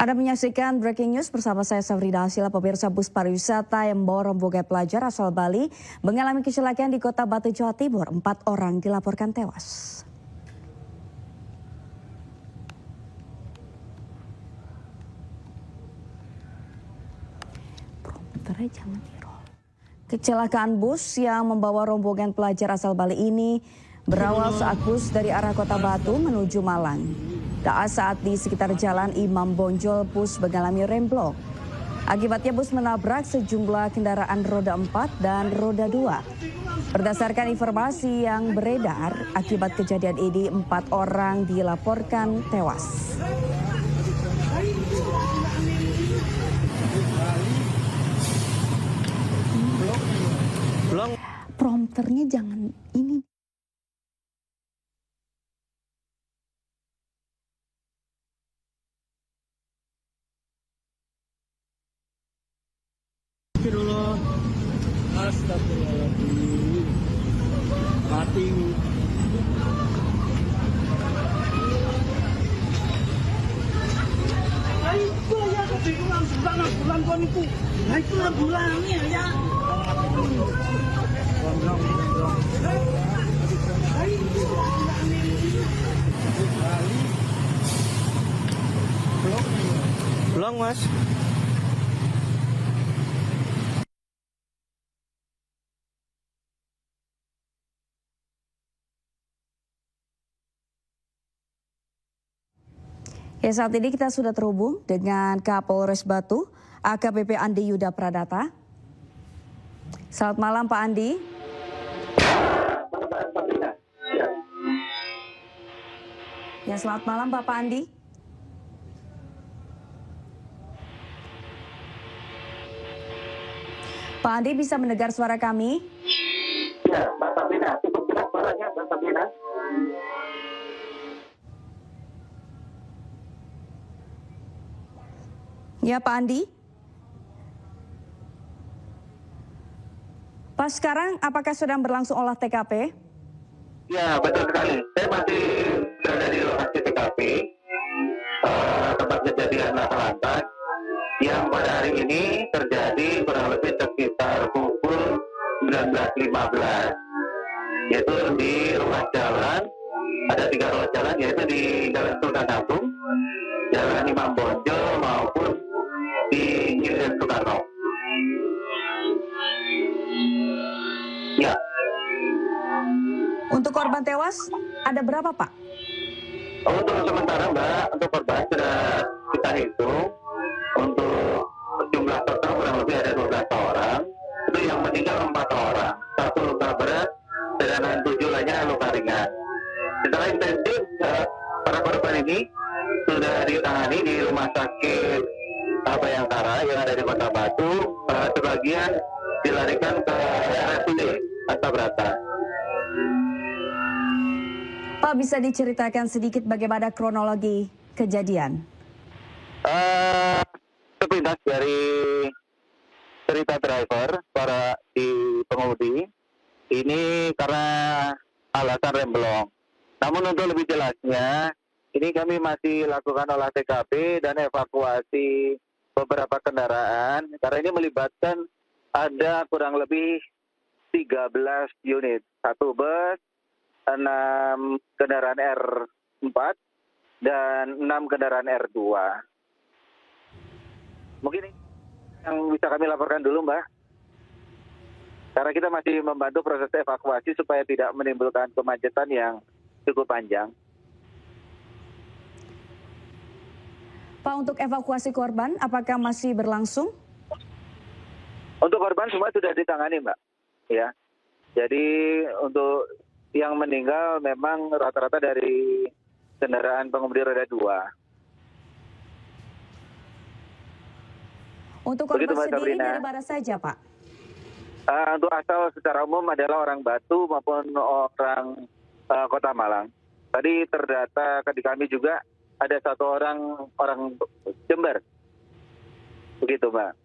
Anda menyaksikan Breaking News bersama saya Safrida Hasila. Pemirsa, bus pariwisata yang membawa rombongan pelajar asal Bali mengalami kecelakaan di Kota Batu, Jawa Timur. 4 orang dilaporkan tewas. Kecelakaan bus yang membawa rombongan pelajar asal Bali ini berawal saat bus dari arah Kota Batu menuju Malang. Saat di sekitar jalan Imam Bonjol, bus mengalami remblong. Akibatnya bus menabrak sejumlah kendaraan roda 4 dan roda 2. Berdasarkan informasi yang beredar, akibat kejadian ini 4 orang dilaporkan tewas. Prompternya jangan ini. Astagfirullahaladzim. Mati. Nah itu ya kebingungan bulan kon itu. Nah itu bulannya ya. Belum, Mas. Ya, saat ini kita sudah terhubung dengan Kapolres Batu, AKBP Andi Yuda Pradata. Selamat malam Pak Andi. Ya, selamat malam Bapak Andi. Pak Andi bisa mendengar suara kami? Ya, Mbak Sabrina, cukup jelas suaranya Mbak Sabrina. Ya Pak Andi. Pak, sekarang apakah sedang berlangsung olah TKP? Ya, betul sekali. Saya masih berada di lokasi TKP, tempat kejadian laka lantas, yang pada hari ini terjadi kurang lebih sekitar pukul 19.15. Yaitu di ruas jalan, ada 3 ruas jalan, yaitu di Jalan Sultan Agung, Jalan Imam Bonjol, maupun di Insinyur Soekarno. Ya. Untuk korban tewas ada berapa Pak? Untuk sementara Mbak, untuk korban sudah kita hitung. Untuk jumlah total kurang lebih ada 12 orang. Itu yang meninggal 4 orang. 1 luka berat, sedangkan 7 lainnya luka ringan. Setelah intensif, para korban ini sudah ditangani di Rumah Sakit Bayangkara yang ada di Kota Batu. Sebagian dilarikan ke RSUD Astabrata. Pak, bisa diceritakan sedikit bagaimana kronologi kejadian? Sepintas dari cerita driver para di pengemudi ini karena alasan remblong. Namun untuk lebih jelasnya, ini kami masih lakukan olah TKP dan evakuasi beberapa kendaraan karena ini melibatkan ada kurang lebih 13 unit, 1 bus, 6 kendaraan R4 dan 6 kendaraan R2. Mungkin yang bisa kami laporkan dulu Mbak. Karena kita masih membantu proses evakuasi supaya tidak menimbulkan kemacetan yang cukup panjang. Pak, untuk evakuasi korban apakah masih berlangsung? Untuk korban semua sudah ditangani Mbak. Ya. Jadi untuk yang meninggal memang rata-rata dari kendaraan pengemudi roda 2. Untuk korban sendiri dari mana saja, Pak? Untuk asal secara umum adalah orang Batu maupun orang Kota Malang. Tadi terdata di kami juga ada 1 orang Jember. Begitu, Mbak.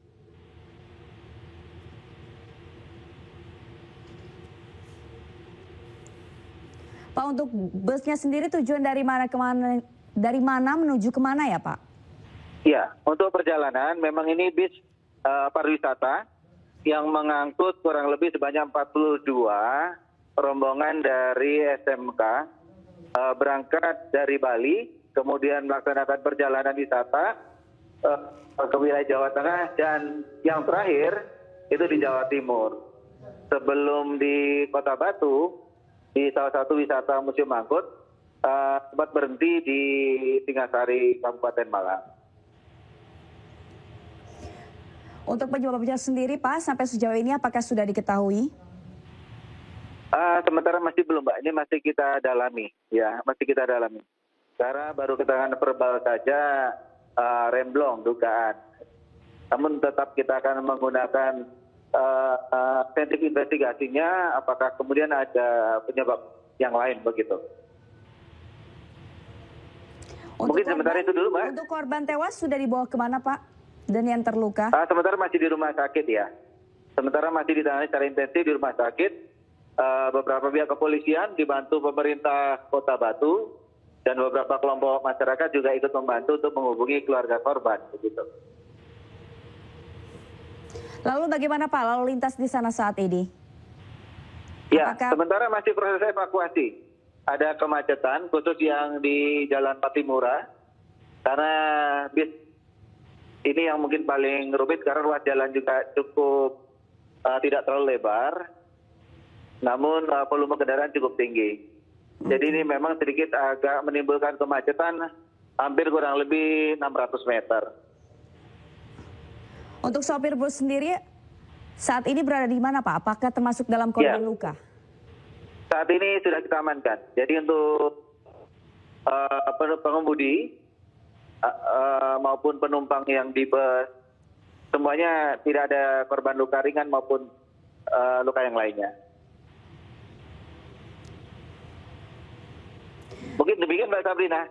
Pak, untuk busnya sendiri tujuan dari mana menuju kemana ya, Pak? Ya, untuk perjalanan memang ini bis pariwisata yang mengangkut kurang lebih sebanyak 42 rombongan dari SMK berangkat dari Bali, kemudian melaksanakan perjalanan wisata ke wilayah Jawa Tengah, dan yang terakhir itu di Jawa Timur. Sebelum di Kota Batu, di salah satu wisata Museum Angkut, sempat berhenti di Singasari, Kabupaten Malang. Untuk penyebabnya sendiri Pak, sampai sejauh ini apakah sudah diketahui? Sementara masih belum, Mbak. Ini masih kita dalami, ya, masih kita dalami. Karena baru keterangan verbal saja remblong dugaan. Namun tetap kita akan menggunakan teknik investigasinya, apakah kemudian ada penyebab yang lain begitu. Mungkin sementara itu dulu, Mbak. Untuk korban tewas sudah dibawa kemana Pak? Dan yang terluka? Sementara masih di rumah sakit ya. Sementara masih ditangani secara intensif di rumah sakit. Beberapa pihak kepolisian dibantu pemerintah Kota Batu dan beberapa kelompok masyarakat juga ikut membantu untuk menghubungi keluarga korban begitu. Lalu bagaimana Pak lalu lintas di sana saat ini? Ya, Apakah... sementara masih proses evakuasi. Ada kemacetan khusus yang di Jalan Patimura karena bis ini yang mungkin paling rumit karena ruas jalan juga cukup tidak terlalu lebar, namun volume kendaraan cukup tinggi. Jadi ini memang sedikit agak menimbulkan kemacetan hampir kurang lebih 600 meter. Untuk sopir bus sendiri saat ini berada di mana Pak? Apakah termasuk dalam korban luka? Saat ini sudah kita amankan. Jadi untuk pengemudi maupun penumpang yang di bus, semuanya tidak ada korban luka ringan maupun luka yang lainnya. Mungkin demikian Mbak Sabrina.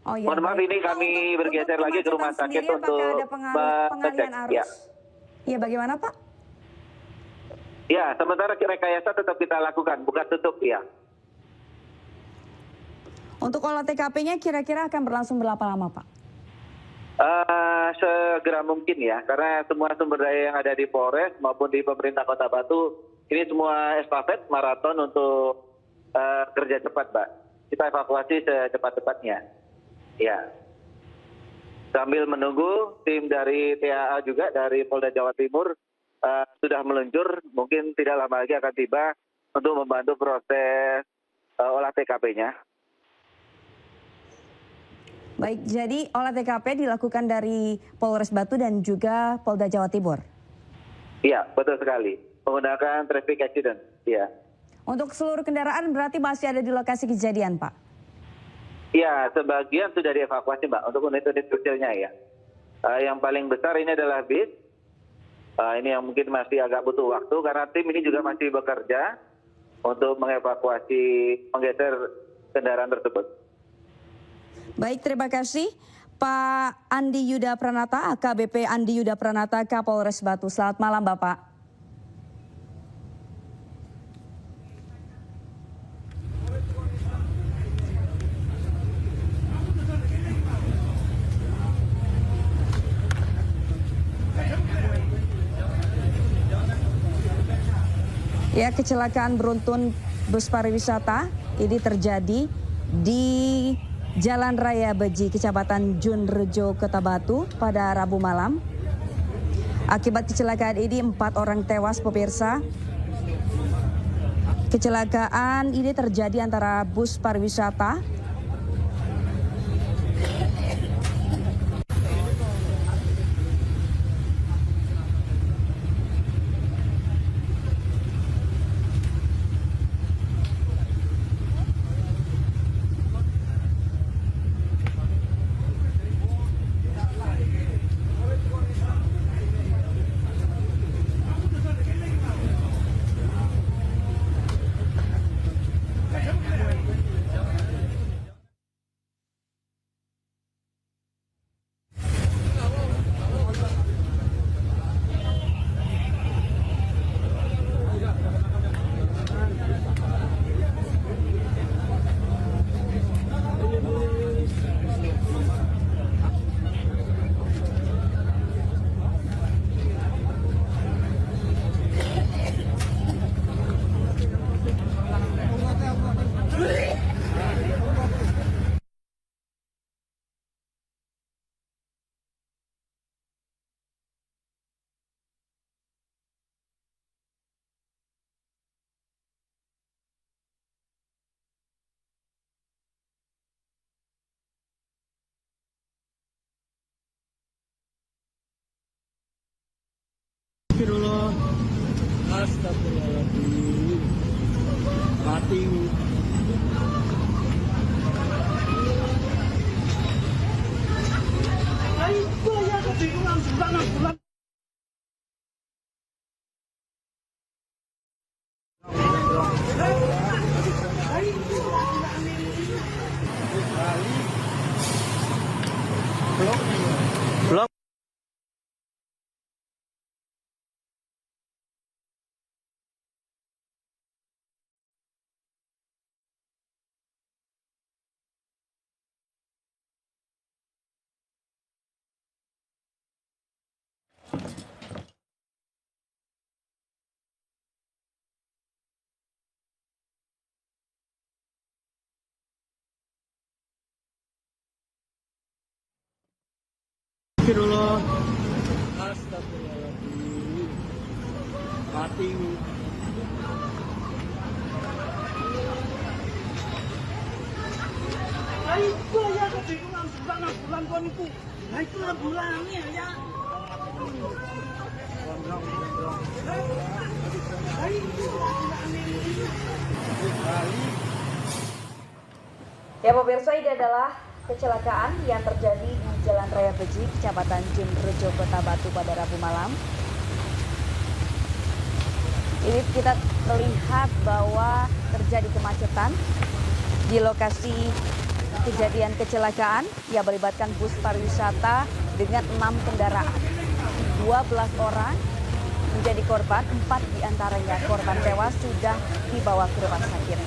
Oh, ya, mohon maaf ini kami bergeser lagi ke rumah sakit untuk ada pengalihan arus? Ya. Ya, bagaimana Pak? Ya, sementara rekayasa tetap kita lakukan, bukan tutup ya. Untuk olah TKP-nya kira-kira akan berlangsung berapa lama Pak? Segera mungkin ya, karena semua sumber daya yang ada di Polres maupun di pemerintah Kota Batu, ini semua estafet maraton untuk kerja cepat, Mbak. Kita evakuasi secepat-cepatnya. Ya. Sambil menunggu tim dari TAA juga dari Polda Jawa Timur sudah meluncur, mungkin tidak lama lagi akan tiba untuk membantu proses olah TKP-nya. Baik, jadi olah TKP dilakukan dari Polres Batu dan juga Polda Jawa Timur? Iya, betul sekali. Menggunakan traffic accident, iya. Untuk seluruh kendaraan berarti masih ada di lokasi kejadian, Pak? Iya, sebagian sudah dievakuasi, Mbak, untuk unit-unit kecilnya ya. Yang paling besar ini adalah bis. Ini yang mungkin masih agak butuh waktu karena tim ini juga masih bekerja untuk mengevakuasi, menggeser kendaraan tersebut. Baik, terima kasih Pak Andi Yuda Pranata, AKBP Andi Yuda Pranata, Kapolres Batu. Selamat malam, Bapak. Ya, kecelakaan beruntun bus pariwisata ini terjadi di Jalan Raya Beji, Kecamatan Junrejo, Kota Batu pada Rabu malam. Akibat kecelakaan ini 4 orang tewas, pemirsa. Kecelakaan ini terjadi antara bus pariwisata bingung harus bulan 6 bulan. Belum. Astagfirullah. Astagfirullahaladzim. Mati. Nah itu ya kebingungan bulan 6 bulan kon itu. Nah itu 6 bulannya ya. Nah itu Ya pemirsa, ini adalah kecelakaan yang terjadi di Jalan Raya Beji, Kecamatan Junrejo, Kota Batu pada Rabu malam. Ini kita terlihat bahwa terjadi kemacetan di lokasi kejadian kecelakaan yang melibatkan bus pariwisata dengan 6 kendaraan. 12 orang menjadi korban, 4 diantaranya korban tewas sudah dibawa ke rumah sakit.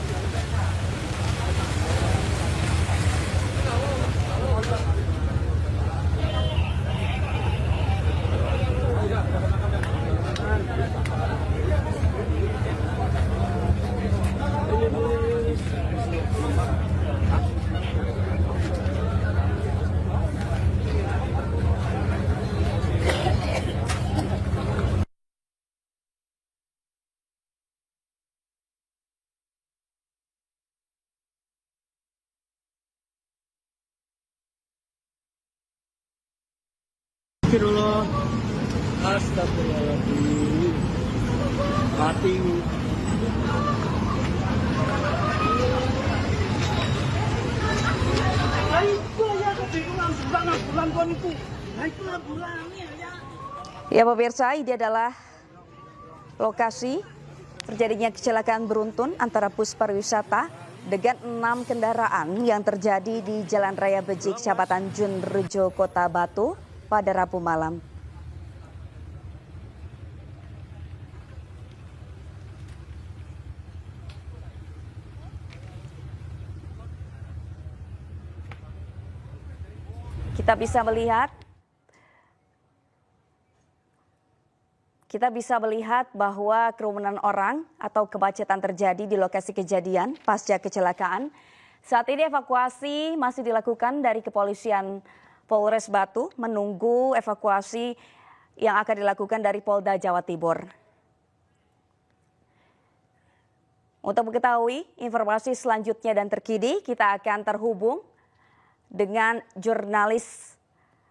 Astagfirullah. Astagfirullahaladzim. Mati. Nah itu ya kebingungan bulan 6 bulan kon itu. Nah itu 6 bulannya ya. Ya pemirsa, ini adalah lokasi terjadinya kecelakaan beruntun antara bus pariwisata dengan 6 kendaraan yang terjadi di Jalan Raya Beji, Kecamatan Junrejo, Kota Batu pada Rabu malam. Kita bisa melihat bahwa kerumunan orang atau kemacetan terjadi di lokasi kejadian pasca kecelakaan. Saat ini evakuasi masih dilakukan dari kepolisian Polres Batu menunggu evakuasi yang akan dilakukan dari Polda Jawa Timur. Untuk mengetahui informasi selanjutnya dan terkini, kita akan terhubung dengan jurnalis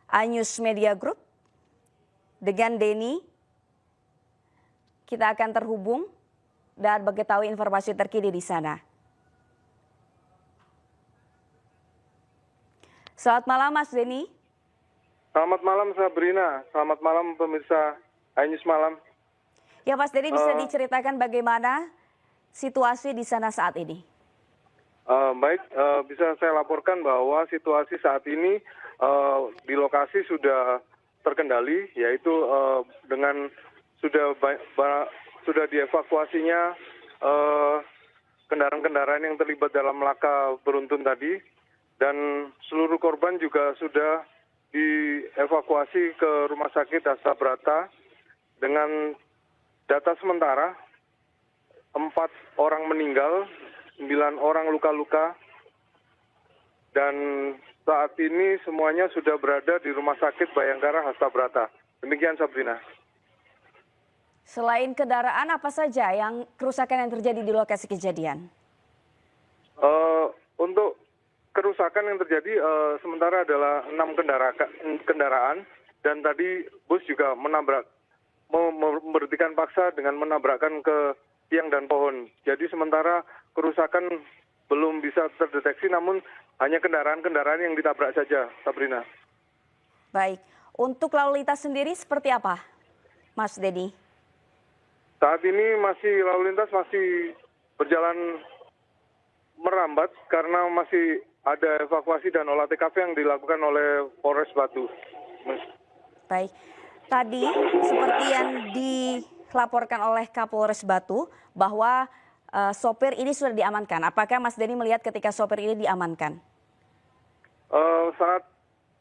iNews Media Group, dengan Denny. Kita akan terhubung dan mengetahui informasi terkini di sana. Selamat malam Mas Denny. Selamat malam Sabrina, selamat malam pemirsa iNews Malam. Ya Mas Denny, bisa diceritakan bagaimana situasi di sana saat ini? Baik, bisa saya laporkan bahwa situasi saat ini di lokasi sudah terkendali, yaitu dengan sudah dievakuasinya kendaraan-kendaraan yang terlibat dalam laka beruntun tadi, dan seluruh korban juga sudah dievakuasi ke Rumah Sakit Astabrata. Dengan data sementara 4 orang meninggal, 9 orang luka-luka, dan saat ini semuanya sudah berada di Rumah Sakit Bayangkara Astabrata. Demikian Sabrina. Selain kendaraan, apa saja yang kerusakan yang terjadi di lokasi kejadian? Untuk kerusakan yang terjadi sementara adalah 6 kendaraan, dan tadi bus juga memberhentikan paksa dengan menabrakkan ke tiang dan pohon. Jadi sementara kerusakan belum bisa terdeteksi, namun hanya kendaraan-kendaraan yang ditabrak saja, Sabrina. Baik, Untuk lalu lintas sendiri seperti apa, Mas Denny? Saat ini lalu lintas masih berjalan merambat karena masih ada evakuasi dan olah TKP yang dilakukan oleh Polres Batu. Baik, tadi seperti yang dilaporkan oleh Kapolres Batu bahwa sopir ini sudah diamankan. Apakah Mas Denny melihat ketika sopir ini diamankan? Saat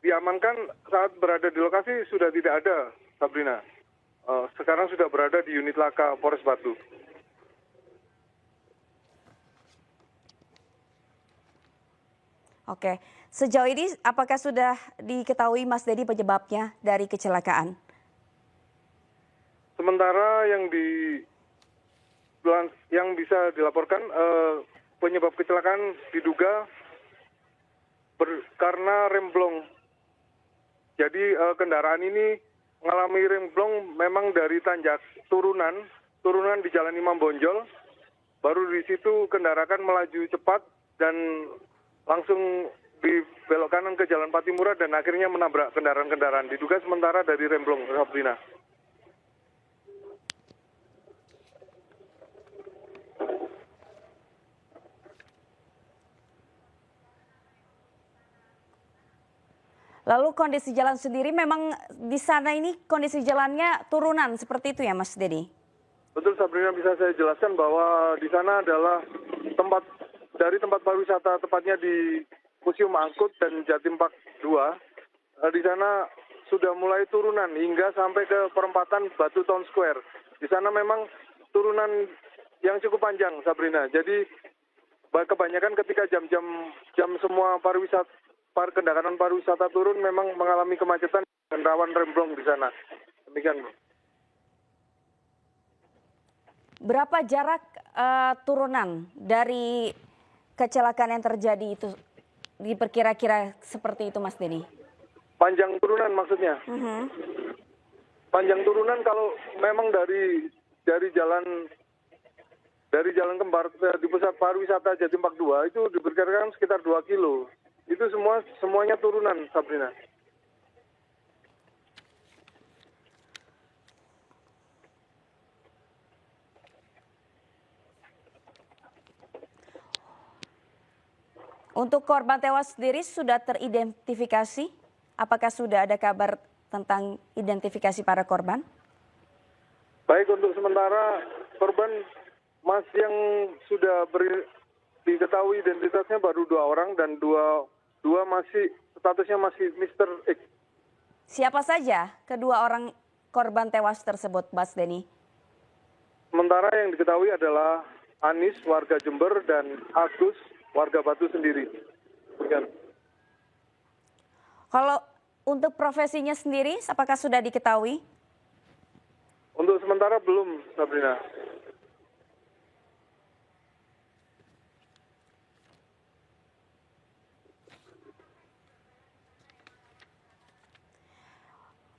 diamankan, saat berada di lokasi sudah tidak ada, Sabrina. Sekarang sudah berada di unit laka Polres Batu. Oke, sejauh ini apakah sudah diketahui Mas Denny penyebabnya dari kecelakaan? Sementara yang bisa dilaporkan penyebab kecelakaan diduga karena remblong. Jadi kendaraan ini mengalami remblong memang dari tanjak turunan di Jalan Imam Bonjol. Baru di situ kendaraan melaju cepat dan langsung dibelok kanan ke Jalan Patimura dan akhirnya menabrak kendaraan-kendaraan. Diduga sementara dari remblong, Sabrina. Lalu kondisi jalan sendiri memang di sana ini kondisi jalannya turunan seperti itu ya Mas Denny? Betul Sabrina, bisa saya jelaskan bahwa di sana adalah tempat pariwisata, tepatnya di Museum Angkut dan Jatim Park 2. Di sana sudah mulai turunan hingga sampai ke perempatan Batu Town Square. Di sana memang turunan yang cukup panjang Sabrina. Jadi kebanyakan ketika jam semua kendaraan pariwisata turun memang mengalami kemacetan dan rawan remblong di sana. Demikian, Bu. Berapa jarak turunan dari kecelakaan yang terjadi itu diperkira-kira seperti itu Mas Denny? Panjang turunan maksudnya? Panjang turunan kalau memang dari jalan kembar di pusat pariwisata Jatim Park 2 itu diperkirakan sekitar 2 kilo. Itu semuanya turunan, Sabrina. Untuk korban tewas sendiri sudah teridentifikasi? Apakah sudah ada kabar tentang identifikasi para korban? Baik, untuk sementara korban yang sudah diketahui identitasnya baru 2 orang dan dua masih statusnya masih Mr. X. Siapa saja kedua orang korban tewas tersebut, Mas Denny? Sementara yang diketahui adalah Anis, warga Jember, dan Agus, warga Batu sendiri. Bukan. Kalau untuk profesinya sendiri, apakah sudah diketahui? Untuk sementara belum, Sabrina.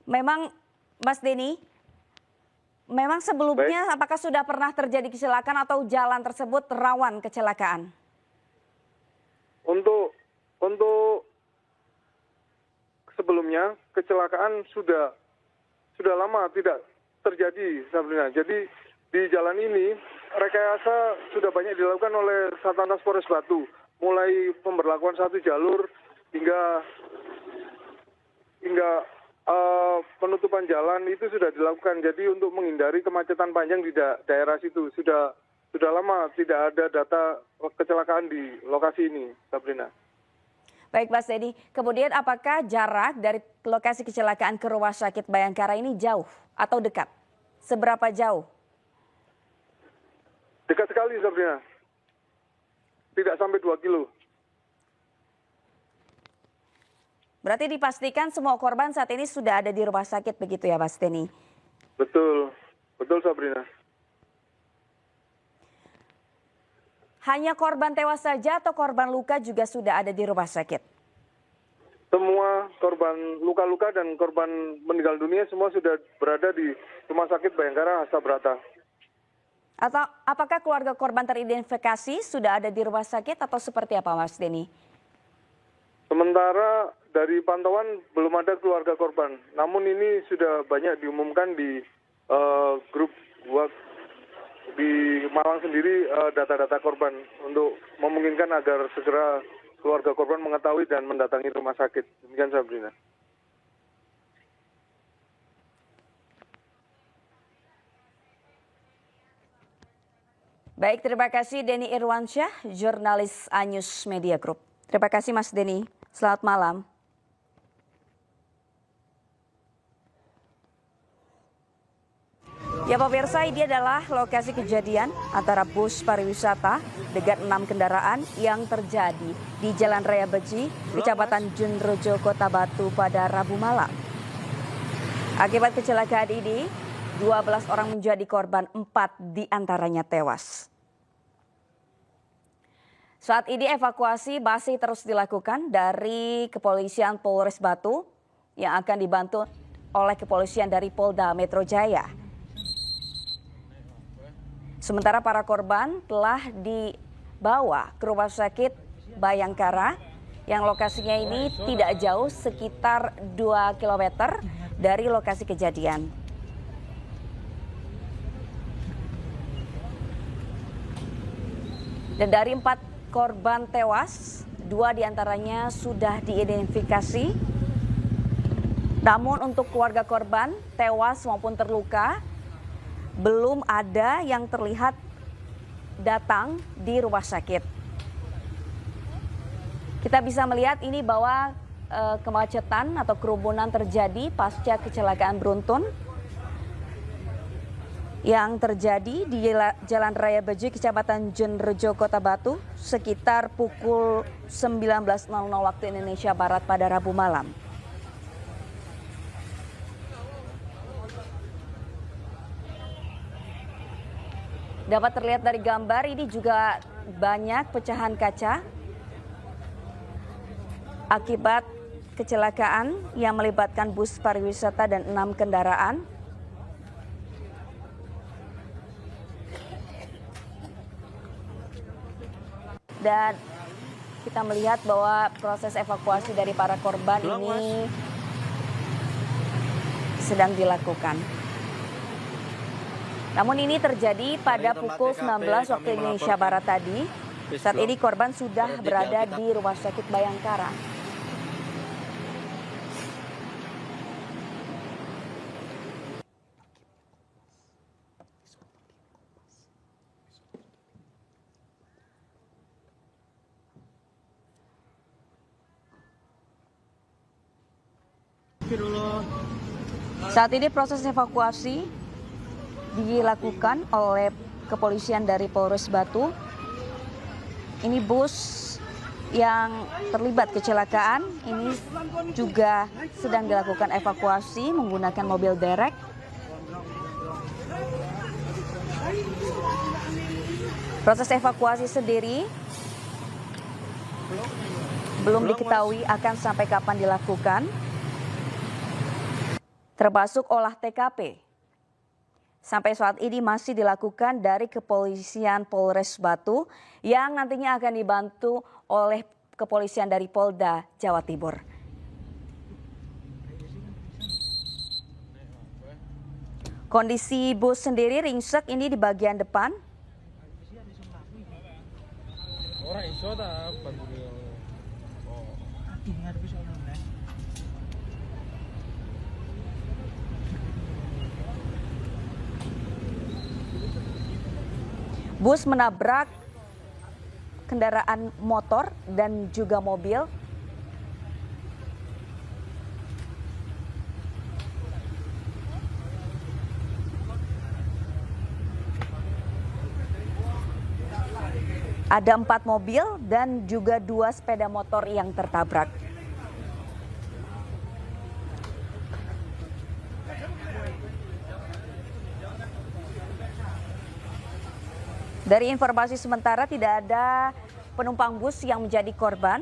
Memang, Mas Denny, memang sebelumnya apakah sudah pernah terjadi kecelakaan atau jalan tersebut rawan kecelakaan? Untuk sebelumnya kecelakaan sudah lama tidak terjadi, Sabrina. Jadi di jalan ini rekayasa sudah banyak dilakukan oleh Satlantas Polres Batu, mulai pemberlakuan 1 jalur hingga penutupan jalan itu sudah dilakukan. Jadi untuk menghindari kemacetan panjang di daerah situ sudah lama tidak ada data kecelakaan di lokasi ini, Sabrina. Baik, Mas Denny. Kemudian apakah jarak dari lokasi kecelakaan ke Rumah Sakit Bayangkara ini jauh atau dekat? Seberapa jauh? Dekat sekali, Sabrina. Tidak sampai 2 kilo. Berarti dipastikan semua korban saat ini sudah ada di rumah sakit begitu ya, Mas Denny? Betul Sabrina. Hanya korban tewas saja atau korban luka juga sudah ada di rumah sakit? Semua korban luka-luka dan korban meninggal dunia semua sudah berada di Rumah Sakit Bayangkara Hasabrata. Atau apakah keluarga korban teridentifikasi sudah ada di rumah sakit atau seperti apa, Mas Denny? Sementara dari pantauan belum ada keluarga korban. Namun ini sudah banyak diumumkan di grup di Malang sendiri data-data korban untuk memungkinkan agar segera keluarga korban mengetahui dan mendatangi rumah sakit. Demikian Sabrina. Baik, terima kasih Denny Irwansyah, jurnalis Anyus Media Group. Terima kasih Mas Denny. Selamat malam. Ya pemirsa, ini adalah lokasi kejadian antara bus pariwisata dengan 6 kendaraan yang terjadi di Jalan Raya Beji, Kecamatan Junrejo, Kota Batu pada Rabu malam. Akibat kecelakaan ini, 12 orang menjadi korban, 4 diantaranya tewas. Saat ini evakuasi masih terus dilakukan dari Kepolisian Polres Batu yang akan dibantu oleh Kepolisian dari Polda Metro Jaya. Sementara para korban telah dibawa ke Rumah Sakit Bayangkara yang lokasinya ini tidak jauh, sekitar 2 km dari lokasi kejadian. Dan dari 4 korban tewas, 2 diantaranya sudah diidentifikasi. Namun untuk keluarga korban tewas maupun terluka, belum ada yang terlihat datang di rumah sakit. Kita bisa melihat ini bahwa kemacetan atau kerumunan terjadi pasca kecelakaan beruntun yang terjadi di Jalan Raya Beji, Kecamatan Junrejo, Kota Batu sekitar pukul 19.00 waktu Indonesia Barat pada Rabu malam. Dapat terlihat dari gambar ini juga banyak pecahan kaca akibat kecelakaan yang melibatkan bus pariwisata dan 6 kendaraan. Dan kita melihat bahwa proses evakuasi dari para korban ini sedang dilakukan. Namun ini terjadi pada pukul 19 waktu Indonesia Barat tadi. Saat ini korban sudah berada di Rumah Sakit Bayangkara. Saat ini proses evakuasi dilakukan oleh kepolisian dari Polres Batu. Ini bus yang terlibat kecelakaan ini juga sedang dilakukan evakuasi menggunakan mobil derek. Proses evakuasi sendiri belum diketahui akan sampai kapan dilakukan, termasuk olah TKP. Sampai saat ini masih dilakukan dari Kepolisian Polres Batu yang nantinya akan dibantu oleh Kepolisian dari Polda Jawa Timur. Kondisi bus sendiri ringsek ini di bagian depan. Bus menabrak kendaraan motor dan juga mobil. Ada 4 mobil dan juga 2 sepeda motor yang tertabrak. Dari informasi sementara tidak ada penumpang bus yang menjadi korban.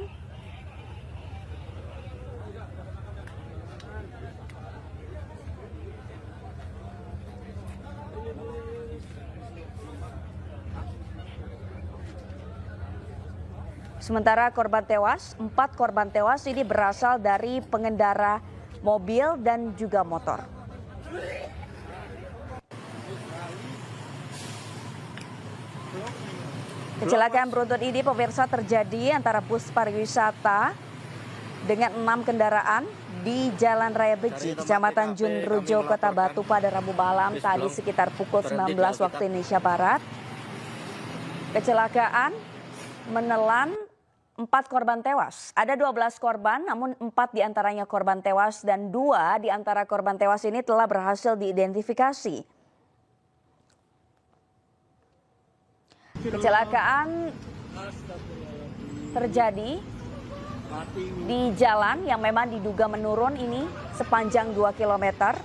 Sementara korban tewas, 4 korban tewas ini berasal dari pengendara mobil dan juga motor. Kecelakaan beruntun ini pemirsa terjadi antara bus pariwisata dengan 6 kendaraan di Jalan Raya Beji, Kecamatan Junrejo, Kota Batu pada Rabu malam tadi sekitar pukul 19 waktu Indonesia Barat. Kecelakaan menelan 4 korban tewas. Ada 12 korban, namun 4 diantaranya korban tewas dan 2 di antara korban tewas ini telah berhasil diidentifikasi. Kecelakaan terjadi di jalan yang memang diduga menurun ini sepanjang 2 km.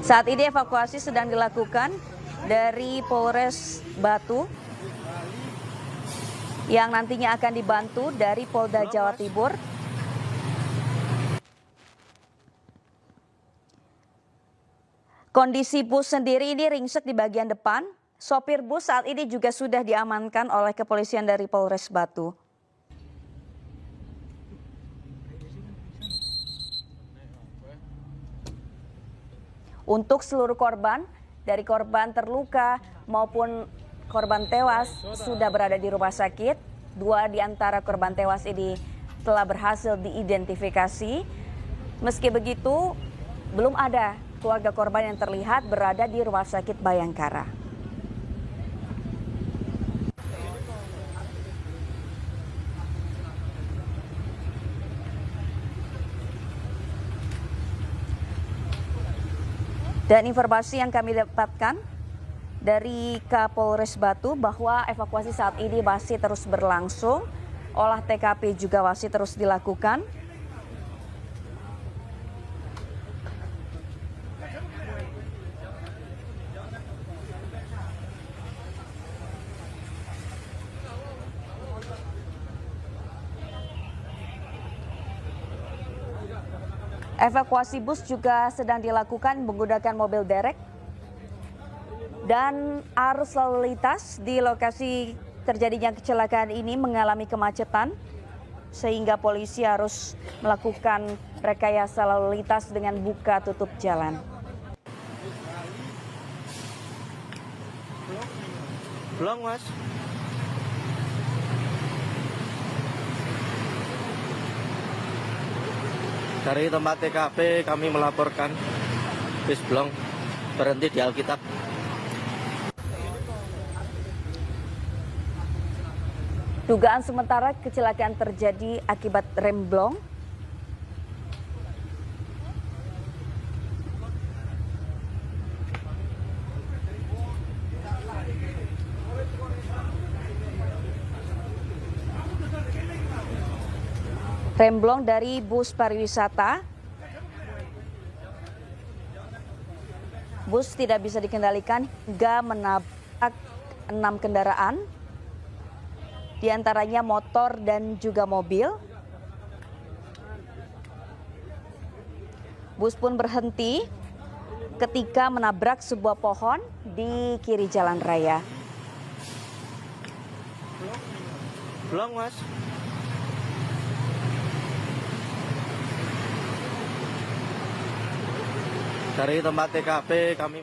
Saat ini evakuasi sedang dilakukan dari Polres Batu yang nantinya akan dibantu dari Polda Jawa Timur. Kondisi bus sendiri ini ringsek di bagian depan. Sopir bus saat ini juga sudah diamankan oleh kepolisian dari Polres Batu. Untuk seluruh korban, dari korban terluka maupun korban tewas sudah berada di rumah sakit. 2 di antara korban tewas ini telah berhasil diidentifikasi. Meski begitu, belum ada keluarga korban yang terlihat berada di Rumah Sakit Bayangkara. Dan informasi yang kami dapatkan dari Kapolres Batu bahwa evakuasi saat ini masih terus berlangsung, olah TKP juga masih terus dilakukan. Evakuasi bus juga sedang dilakukan menggunakan mobil derek dan arus lalu lintas di lokasi terjadinya kecelakaan ini mengalami kemacetan sehingga polisi harus melakukan rekayasa lalu lintas dengan buka tutup jalan. Belum, Mas. Dari tempat TKP kami melaporkan bis blong berhenti di Alkitab. Dugaan sementara kecelakaan terjadi akibat rem blong. Remblong dari bus pariwisata. Bus tidak bisa dikendalikan hingga menabrak 6 kendaraan, diantaranya motor dan juga mobil. Bus pun berhenti ketika menabrak sebuah pohon di kiri jalan raya. Belum, Mas. Dari tempat TKP kami